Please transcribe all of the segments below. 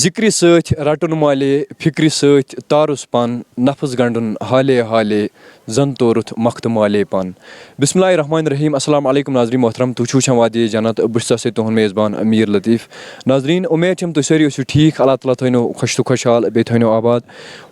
ذِکرِ سۭتۍ رَٹُن مالے فِکرِ سۭتۍ تارُس پَن نفٕس گنٛڈُن حالے حالے زَن تورُتھ مختہٕ مالے پَن بِسمِ اللہِ الرحمٰنِ الرحیٖم السلام علیکُم ناظریٖن محترم تُہۍ چھِو وٕچھان وادی جنت بہٕ چھُس سۭتۍ تُہُنٛد میزبان امیٖر لطیٖف ناظریٖن اُمید چھَم تُہۍ سٲری ٲسِو ٹھیٖک اللہ تعالیٰ تھٲینو خۄش تہٕ خۄشحال بیٚیہِ تھٲینو آباد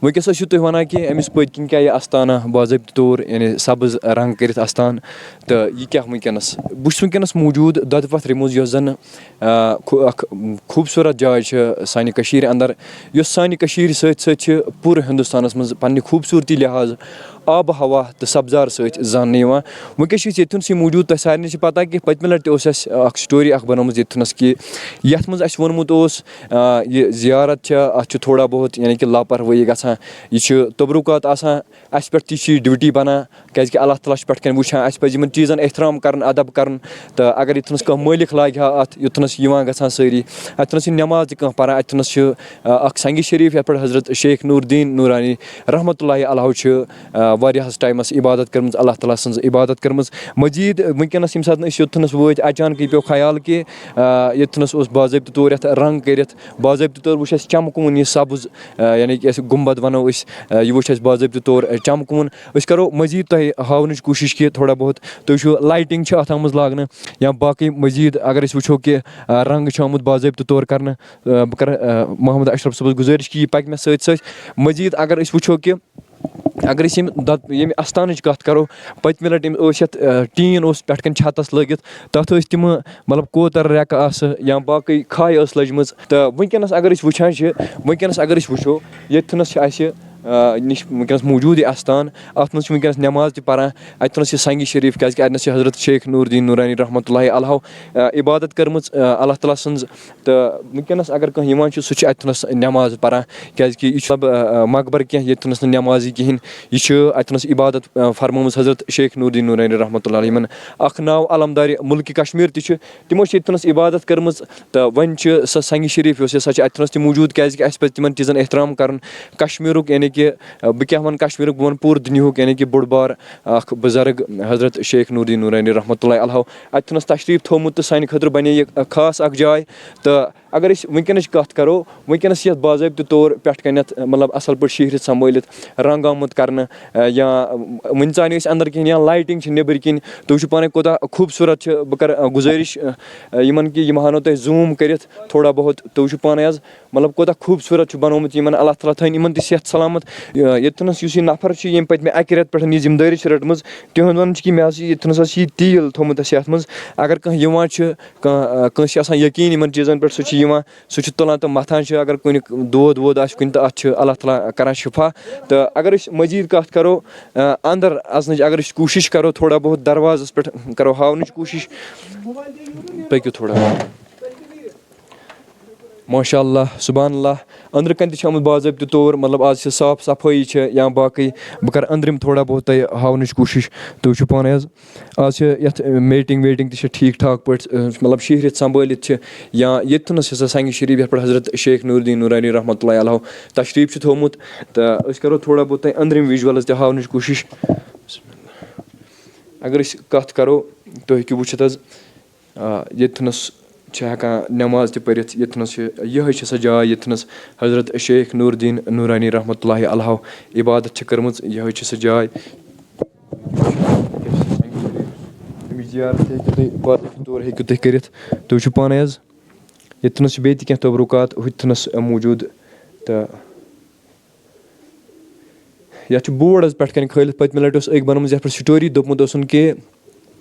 وٕنکیٚس ٲسِو تُہۍ وَنان کہِ أمِس پٔتۍ کِنۍ کیاہ یہِ اَستانہ باضٲبطہٕ طور یعنی سبٕز رنٛگ کٔرِتھ اَستان تہٕ یہِ کیاہ وٕنکیٚنَس بہٕ چھُس وٕنکیٚنَس موٗجوٗد دۄدٕپَتھرِ منٛز یۄس زَن اکھ خوٗبصوٗرت جاے چھِ سانہِ کٔشیٖرِ اَنٛدر یۄس سانہِ کٔشیٖرِ سۭتۍ سۭتۍ چھِ پوٗرٕ ہِندُستانَس منٛز پننہِ خوٗبصوٗرتی لِحاظ آبہٕ ہوا تہٕ سبزار سۭتۍ زاننہٕ یِوان وٕنکیٚس چھِ أسۍ ییٚتھُنسٕے موٗجوٗد تۄہہِ سارنٕے چھِ پَتہ کہِ پٔتمہِ لَٹہِ تہِ اوس اَسہِ اکھ سٹوری اکھ بَنٲومٕژ ییٚتھُنَس کہِ یَتھ منٛز اَسہِ ووٚنمُت اوس یہِ زِیارت چھےٚ اَتھ چھُ تھوڑا بہت یعنے کہِ لاپَروٲہی گژھان یہِ چھُ تبرُکات آسان اَسہِ پٮ۪ٹھ تہِ چھِ یہِ ڈیوٗٹی بَنان کیازکہِ اللہ تعالیٰ چھُ پٮ۪ٹھ کَنۍ وٕچھان اَسہِ پَزِ یِمن چیٖزَن احترام کَرُن اَدب کَرُن تہٕ اگر ییٚتھُنَس کانٛہہ مٲلِک لاگہِ ہا اَتھ یوٚتھُنَس چھِ یِوان گژھان سٲری اَتھٮ۪نَس چھِ نٮ۪ماز تہِ کانٛہہ پَران اَتھٮ۪نَس چھِ اکھ سنٛگہِ شریٖف یَتھ پٮ۪ٹھ حضرت شیخ نوٗر دیٖن نوٗرانی رحمتہ اللہِ علیہ چھُ واریاہَس ٹایمَس عبادت کٔرمٕژ اللہ تعالیٰ سٕنٛز عبادت کٔرمٕژ مٔزیٖد وٕنکیٚنَس ییٚمہِ ساتہٕ أسۍ یوٚتھُنَس وٲتۍ اچانکٕے پیٚو خیال کہِ یوٚتھُنَس اوس باضٲبطہٕ طور یَتھ رنٛگ کٔرِتھ باضٲبطہٕ طور وٕچھ اَسہِ چمکوُن یہِ سبٕز یعنے کہِ اَسہِ گُمبد وَنو أسۍ یہِ وٕچھ اَسہِ باضٲبطہٕ طور چمکوُن أسۍ کَرو مٔزیٖد تۄہہِ ہاونٕچ کوٗشِش کہِ تھوڑا بہت تُہۍ وٕچھِو لایٹِنٛگ چھِ اَتھ آمٕژ لاگنہٕ یا باقٕے مٔزیٖد اگر أسۍ وٕچھو کہِ رنٛگ چھُ آمُت باضٲبطہٕ طور کَرنہٕ بہٕ کَرٕ محمد اشرف صٲبَس گُزٲرِش کہِ یہِ پَکہِ مےٚ سۭتۍ سۭتۍ مٔزیٖد اگر أسۍ وٕچھو کہِ اگر أسۍ ییٚمہِ اَستانٕچ کَتھ کَرو پٔتمہِ لَٹہِ ٲسۍ یَتھ ٹیٖن اوس پٮ۪ٹھ کَنۍ چھَتَس لٲگِتھ تَتھ ٲسۍ تِمہٕ مطلب کوتَر ریٚکہٕ آسہٕ یا باقٕے کھاے ٲس لٔجمٕژ تہٕ وٕنکیٚنَس اگر أسۍ وٕچھان چھِ وٕنکیٚنَس اگر أسۍ وٕچھو ییٚتھُنَس چھِ اَسہِ نِش وٕنکیٚنَس موٗجوٗد یہِ اَستان اَتھ منٛز چھِ وٕنکیٚنَس نٮ۪ماز تہِ پَران اَتِنَس چھِ سنٛگہِ شریٖف کیازکہِ اَتِنَس چھِ حضرت شیخ نوٗر دیٖن نوٗرانی رحمتہ اللہِ علیہ عبادت کٔرمٕژ اللہ تعالیٰ سٕنٛز تہٕ وٕنکیٚنَس اگر کانٛہہ یِوان چھُ سُہ چھُ اَتِنَس نٮ۪ماز پَران کیازکہِ یہِ چھُ مقبر کینٛہہ ییٚتھُنَس نہٕ نٮ۪مازٕے کِہیٖنۍ یہِ چھُ اَتِنَس عبادت فرمٲومٕژ حضرت شیخ نوٗر دیٖن نوٗرانی رحمتہ اللہِ یِمن اکھ ناو علمدارِ مُلکہِ کشمیٖر تہِ چھُ تِمو چھِ ییٚتھُنَس عبادت کٔرمٕژ تہٕ وۄنۍ چھِ سۄ سنٛگہِ شریٖف یۄس سۄ چھِ اَتِنَس تہِ موٗجوٗد کیازکہِ اَسہِ پَزِ تِمن چیٖزَن احترام کَرُن کشمیٖرُک یعنے کہِ بہٕ کیاہ وَنہٕ کشمیٖرُک بہٕ وَنہٕ پوٗرٕ دُنیہُک یعنے کہِ بوٚڑ بار اکھ بُزرگ حضرت شیخ نوٗر دیٖن نوٗرانی رحمتہ اللہِ علیہ اَتِنَس تشریٖف تھوٚومُت تہٕ سانہِ خٲطرٕ بَنے یہِ خاص اکھ جاے تہٕ اگر أسۍ وٕنکیٚنٕچ کَتھ کَرو وٕنکیٚنَس چھِ یَتھ باضٲبطہٕ طور پٮ۪ٹھ کَنٮ۪تھ مطلب اَصٕل پٲٹھۍ شیہرِتھ سَمبٲلِتھ رنٛگ آمُت کَرنہٕ یا وٕنہِ ژانہِ أسۍ اَنٛدر کِہیٖنۍ یا لایٹِنٛگ چھِ نیٚبٕرۍ کِنۍ تُہۍ وٕچھِو پانَے کوٗتاہ خوٗبصوٗرت چھِ بہٕ کَرٕ گُزٲرِش یِمن کہِ یِم ہاونو تۄہہِ زوٗم کٔرِتھ تھوڑا بہت تُہۍ وٕچھِو پانَے حظ مطلب کوٗتاہ خوٗبصوٗرت چھُ بَنومُت یِمن اللہ تعالیٰ تھٲینۍ یِمن تہِ صحت سلامت ییٚتھُنَس یُس یہِ نفر چھُ ییٚمہِ پٔتمہِ اَکہِ رٮ۪تہٕ پٮ۪ٹھ یہِ ذِمہٕ دٲری چھِ رٔٹمٕژ تِہُنٛد وَنُن چھُ کہِ مےٚ حظ چھِ ییٚتھُنَس حظ چھِ یہِ تیٖل تھوٚمُت اَسہِ یَتھ منٛز اگر کانٛہہ یِوان چھُ کٲنٛسہِ چھِ آسان یقیٖن یِمن چیٖزَن پٮ۪ٹھ سُہ چھُ یِوان سُہ چھُ تُلان تہٕ مَتھان چھُ اگر کُنہِ دود وود آسہِ کُنہِ تہٕ اَتھ چھُ اللہ تعالیٰ کَران شِفا تہٕ اگر أسۍ مٔزیٖد کَتھ کَرو اَنٛدر اَژنٕچ اگر أسۍ کوٗشِش کَرو تھوڑا بہت دروازَس پٮ۪ٹھ کَرو ہاونٕچ کوٗشِش پٔکِو تھوڑا ماشاءاللہ سُبحان اللہ أنٛدرٕ کَنۍ تہِ چھِ آمُت باضٲبطہٕ طور مطلب آز چھِ صاف صفٲیی چھِ یا باقٕے بہٕ کَرٕ أنٛدرِم تھوڑا بہت تۄہہِ ہاونٕچ کوٗشِش تُہۍ وٕچھِو پانَے حظ آز چھِ یَتھ میٹِنٛگ ویٹِنٛگ تہِ چھِ ٹھیٖک ٹھاک پٲٹھۍ مطلب شیہرِتھ سَمبٲلِتھ چھِ یا ییٚتھُنَس چھِ سۄ سنٛگہِ شریٖف یَتھ پٮ۪ٹھ حضرت شیخ نوٗر دیٖن نوٗرانی رحمتہ اللہِ علیہ تشریٖف چھُ تھوٚومُت تہٕ أسۍ کَرو تھوڑا بہت تۄہہِ أنٛدرِم وِجوَلٕز تہِ ہاونٕچ کوٗشِش اگر أسۍ کَتھ کَرو تُہۍ ہیٚکِو وٕچھِتھ حظ ییٚتھُنَس چھِ ہٮ۪کان نٮ۪ماز تہِ پٔرِتھ ییٚتھُنَس چھِ یِہوٚے چھِ سۄ جاے ییٚتھُنَس حضرت شیخ نوٗر دیٖن نوٗرانی رحمتہ اللہِ علیہ عبادت چھِ کٔرمٕژ یِہوٚے چھِ سۄ جاے اَمِچ زیارت تہِ ہیٚکِو تُہۍ باضٲبطہٕ طور ہیٚکِو تُہۍ کٔرِتھ تُہۍ وٕچھِو پانَے حظ ییٚتھُنَس چھِ بیٚیہِ تہِ کینٛہہ تبرُکات ہُتھُنَس موٗجوٗد تہٕ یَتھ چھُ بوڑ حظ پٮ۪ٹھ کَنۍ کھٲلِتھ پٔتمہِ لَٹہِ اوس أکۍ بَنٲومٕژ یَتھ پٮ۪ٹھ سٹوری دوٚپمُت اوسُن کہِ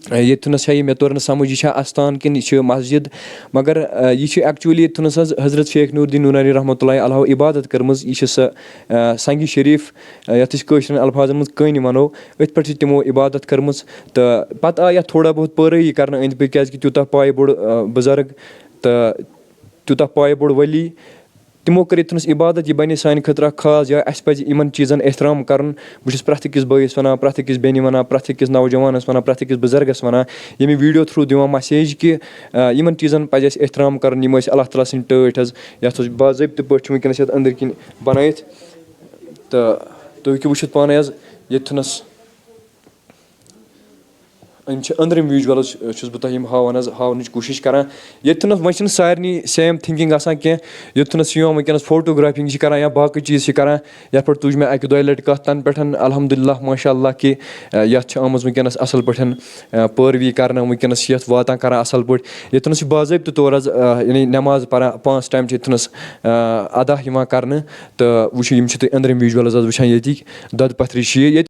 ییٚتھُنَس چھا یہِ مےٚ توٚر نہٕ سَمٕجھ یہِ چھا اَستان کِنہٕ یہِ چھِ مسجِد مگر یہِ چھِ ایٚکچُؤلی ییٚتھُنَس حظ حضرت شیخ نوٗر دیٖن نوٗرانی رحمتہ اللہِ علیہ عبادت کٔرمٕژ یہِ چھِ سۄ سنٛگہِ شریٖف یَتھ أسۍ کٲشرٮ۪ن الفاظن منٛز کٔنۍ وَنو أتھۍ پٮ۪ٹھ چھِ تِمو عبادت کٔرمٕژ تہٕ پَتہٕ آے یَتھ تھوڑا بہت پٲرٲیی کَرنہٕ أنٛدۍ پٔکۍ کیازکہِ تیوٗتاہ پایہِ بوٚڑ بُزرگ تہٕ تیوٗتاہ پایہِ بوٚڑ ؤلی تِمو کٔر ییٚتھُنَس عبادت یہِ بَنے سانہِ خٲطرٕ اکھ خاص جاے اَسہِ پَزِ یِمن چیٖزَن احترام کَرُن بہٕ چھُس پرٛٮ۪تھ أکِس بٲیِس وَنان پرٛٮ۪تھ أکِس بیٚنہِ وَنان پرٛٮ۪تھ أکِس نوجوانَس وَنان پرٛٮ۪تھ أکِس بُزرگَس وَنان ییٚمہِ ویٖڈیو تھرٛوٗ دِوان مَسیج کہِ یِمن چیٖزَن پَزِ اَسہِ احترام کَرُن یِم ٲسۍ اللہ تعالیٰ سٕنٛدۍ ٹٲٹھۍ حظ یَتھ اوس باضٲبطہٕ پٲٹھۍ چھُ وٕنکیٚنَس یَتھ أنٛدٕرۍ کِنۍ بَنٲیِتھ تہٕ تُہۍ ہیٚکِو وٕچھِتھ پانَے حظ ییٚتھُنَس یِم چھِ أنٛدرِم وِجوَلٕز چھُس بہٕ تۄہہِ یِم ہاونٕچ کوٗشِش کَران ییٚتھنَس وۄنۍ چھِنہٕ سارنٕے سیم تھِنٛکِنٛگ آسان کینٛہہ یوٚتھنَس یِوان وٕنکٮ۪نَس فوٹوگرافِنٛگ چھِ کَران یا باقٕے چیٖز چھِ کَران یَتھ پٮ۪ٹھ تُج مےٚ اَکہِ دۄیہِ لَٹہِ کَتھ تَنہٕ پٮ۪ٹھ الحمدُاللہ ماشاءاللہ کہِ یَتھ چھِ آمٕژ وٕنکٮ۪نَس اَصٕل پٲٹھۍ پٲروی کَرنہٕ وٕنکٮ۪نَس چھِ یَتھ واتان کَران اَصٕل پٲٹھۍ ییٚتھنَس چھِ باضٲبطہٕ طور حظ یعنی نٮ۪ماز پَران 5 ٹایم چھِ ییٚتھنَس اَدا یِوان کَرنہٕ تہٕ وٕچھِو یِم چھِ تُہۍ أنٛدرِم وِجوَلٕز حظ وٕچھان ییٚتِکۍ دۄدٕ پَتھری چھِ ییٚتہِ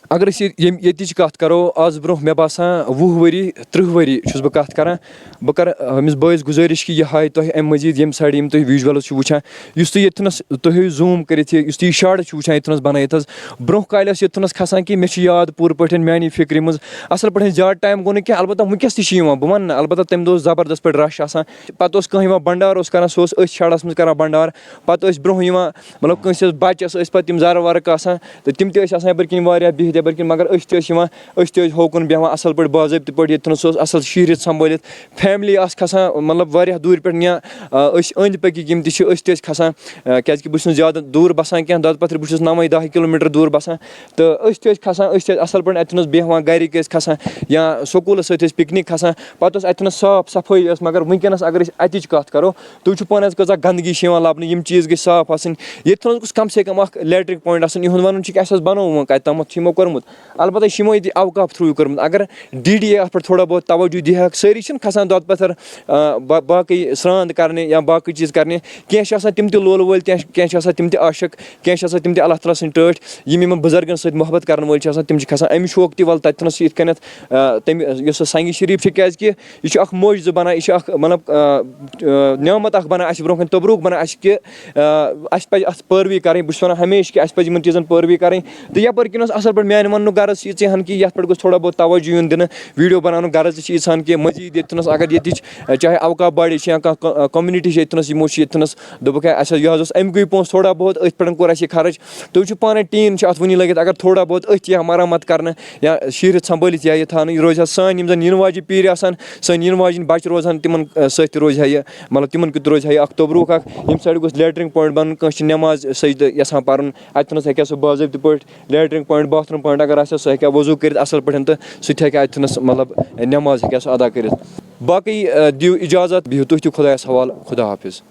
اگر أسۍ ییٚتِچ کَتھ کَرو آز برونٛہہ مےٚ باسان 20 ؤری 30 ؤری چھُس بہٕ کَتھ کَران بہٕ کَرٕ أمِس بٲیِس گُزٲرِش کہِ یہِ ہاوِ تۄہہِ اَمہِ مٔزیٖد ییٚمہِ سایڈٕ یِم تُہۍ وِجوَلٕز چھِو وٕچھان یُس تُہۍ ییٚتھنَس تُہۍ ہٲیِو زوٗم کٔرِتھ یہِ یُس تُہۍ یہِ شاٹٕس چھِو وٕچھان ییٚتھنَس بَنٲیِتھ حظ برونٛہہ کالہِ ٲسۍ ییٚتھنَس کھَسان کہِ مےٚ چھِ یاد پوٗرٕ پٲٹھۍ میٛانہِ فِکرِ منٛز اَصٕل پٲٹھۍ زیادٕ ٹایم گوٚو نہٕ کینٛہہ البتہ وٕنکٮ۪س تہِ چھِ یِوان بہٕ وَنہٕ نہٕ البتہ تَمہِ دۄہ اوس زبردست پٲٹھۍ رَش آسان پَتہٕ اوس کانٛہہ یِوان بنٛڈار اوس کَران سُہ اوس أتھۍ شَڈَس منٛز کَران بنٛڈار پَتہٕ ٲسۍ برونٛہہ یِوان مطلب کٲنٛسہِ ٲس بَچَس ٲسۍ پَتہٕ تِم زَرٕ وَرٕ کاسان تہٕ تِم تہِ ٲسۍ آسان یَپٲرۍ کِنۍ واریاہ بِہِتھ یَپٲرۍ کِنۍ مگر أسۍ تہِ ٲسۍ یِوان أسۍ تہِ ٲسۍ ہوکُن بیٚہوان اَصٕل پٲٹھۍ باضٲبطہٕ پٲٹھۍ ییٚتھنَس اوس اَصٕل شیٖرِتھ سنٛبھٲلِتھ فیملی آسہٕ کھَسان مطلب واریاہ دوٗرِ پٮ۪ٹھ یا أسۍ أنٛدۍ پٔکِکۍ یِم تہِ چھِ أسۍ تہِ ٲسۍ کھَسان کیٛازِکہِ بہٕ چھُس نہٕ زیادٕ دوٗر بَسان کینٛہہ دۄدٕ پَتھرِ بہٕ چھُس 9-10 کِلوٗمیٖٹر دوٗر بَسان تہٕ أسۍ تہِ ٲسۍ کھَسان أسۍ تہِ ٲسۍ اَصٕل پٲٹھۍ اَتھٮ۪نَس بیٚہوان گَرِکۍ ٲسۍ کھَسان یا سکوٗلَس سۭتۍ ٲسۍ پِکنِک کھَسان پَتہٕ اوس اَتھٮ۪نَس صاف صفٲیی ٲس مگر وٕنکٮ۪نَس اگر أسۍ اَتِچ کَتھ کَرو تُہۍ وٕچھِو پانہٕ حظ کۭژاہ گنٛدگی چھِ یِوان لَبنہٕ یِم چیٖز گٔژھۍ صاف آسٕنۍ ییٚتھنَس گوٚژھ کَم سے کَم اَکھ لیٹرِک پویِنٛٹ آسُن یِہُنٛد وَنُن چھُ کہِ اَسہِ حظ بَنووُ کَتہِ تامَتھ چھُ یِمو کوٚرمُت البتہ یہِ چھِ یِمو ییٚتہِ اوقاف تھرٛوٗ کوٚرمُت اگر ڈی اَتھ پٮ۪ٹھ تھوڑا بہت توجوٗ دِیہَکھ سٲری چھِنہٕ کھَسان دۄدٕ پَتھٕر باقٕے سرٛان کَرنہِ یا باقٕے چیٖز کَرنہِ کینٛہہ چھِ آسان تِم تہِ لولہٕ وٲلۍ کینٛہہ چھِ آسان تِم تہِ عاشق کینٛہہ چھِ آسان تِم تہِ اللہ تعالیٰ سٕنٛدۍ ٹٲٹھۍ یِم یِمَن بُزرگَن سۭتۍ محبت کَرَن وٲلۍ چھِ آسان تِم چھِ کھَسان اَمہِ شوقہٕ تہِ وَلہٕ تَتھٮ۪نَس چھِ یِتھ کٔنٮ۪تھ تَمہِ یۄس سۄ سنٛگہِ شریٖف چھِ کیٛازِکہِ یہِ چھُ اَکھ معجزٕ بَنان یہِ چھِ اَکھ مطلب نعمت اَکھ بَنان اَسہِ برونٛہہ کَنہِ توبروٗک بَنان اَسہِ کہِ اَسہِ پَزِ اَتھ پٲروی کَرٕنۍ بہٕ چھُس وَنان ہمیشہِ کہِ اَسہِ پَزِ یِمَن چیٖزَن پٲروی کَرٕنۍ تہٕ یَپٲرۍ کِنۍ اوس اَصٕل پٲٹھۍ میٛانہِ وَننُک غرض چھِ ییٖژٕے ہَن کہِ یَتھ پٮ۪ٹھ گوٚژھ تھوڑا بہت توجوٗ یُن دِنہٕ ویٖڈیو بَناونُک غرض تہِ چھِ ییٖژ ہَن کہِ مٔزیٖد ییٚتھنَس اگر ییٚتِچ چاہے اوقاف باڈی چھِ یا کانٛہہ کوٚمنِٹی چھِ ییٚتھنَس یِمو چھِ ییٚتھنَس دوٚپُکھ ہے اَسہِ حظ یہِ حظ اوس اَمِکُے پونٛسہٕ تھوڑا بہت أتھۍ پٮ۪ٹھ کوٚر اَسہِ یہِ خرٕچ تُہۍ وٕچھِو پانَے ٹیٖن چھِ اَتھ وٕنی لٲگِتھ اگر تھوڑا بہت أتھۍ یا مَرمت کَرنہٕ یا شیٖرِتھ سنٛبھٲلِتھ یا یہِ تھاونہٕ یہِ روزِ ہا سٲنۍ یِم زَن یِنہٕ واجٮ۪ن پیٖرِ آسان سٲنۍ یِنہٕ واجٮ۪ن بَچہِ روزہَن تِمَن سۭتۍ تہِ روزِ ہا یہِ مطلب تِمَن کیُتھ روزِ ہا یہِ اَکھ توبروٗک اَکھ ییٚمہِ سایڈٕ گوٚژھ لیٹرِنٛگ پویِنٛٹ بَنُن کٲنٛسہِ چھِ نٮ۪ماز سجدٕ یَژھان پَرُن اَتھٮ۪نَس ہیٚکہِ ہا سُہ باضٲبطہٕ پٲٹھۍ لیٹرِنٛگ پویِنٛٹ باتھروٗم پویِنٛٹ اگر آسہِ ہا سُہ ہیٚکہِ ہا وضوٗ کٔرِتھ اَصٕل پٲٹھۍ تہٕ سُہ تہِ ہیٚکہِ ہا اَتھٮ۪نَس مطلب نٮ۪ماز ہیٚکہِ ہا سُہ ادا کٔرِتھ باقٕے دِیِو اِجازت بِہِو تُہۍ تہِ خۄدایَس حوالہٕ خۄدا حافِظ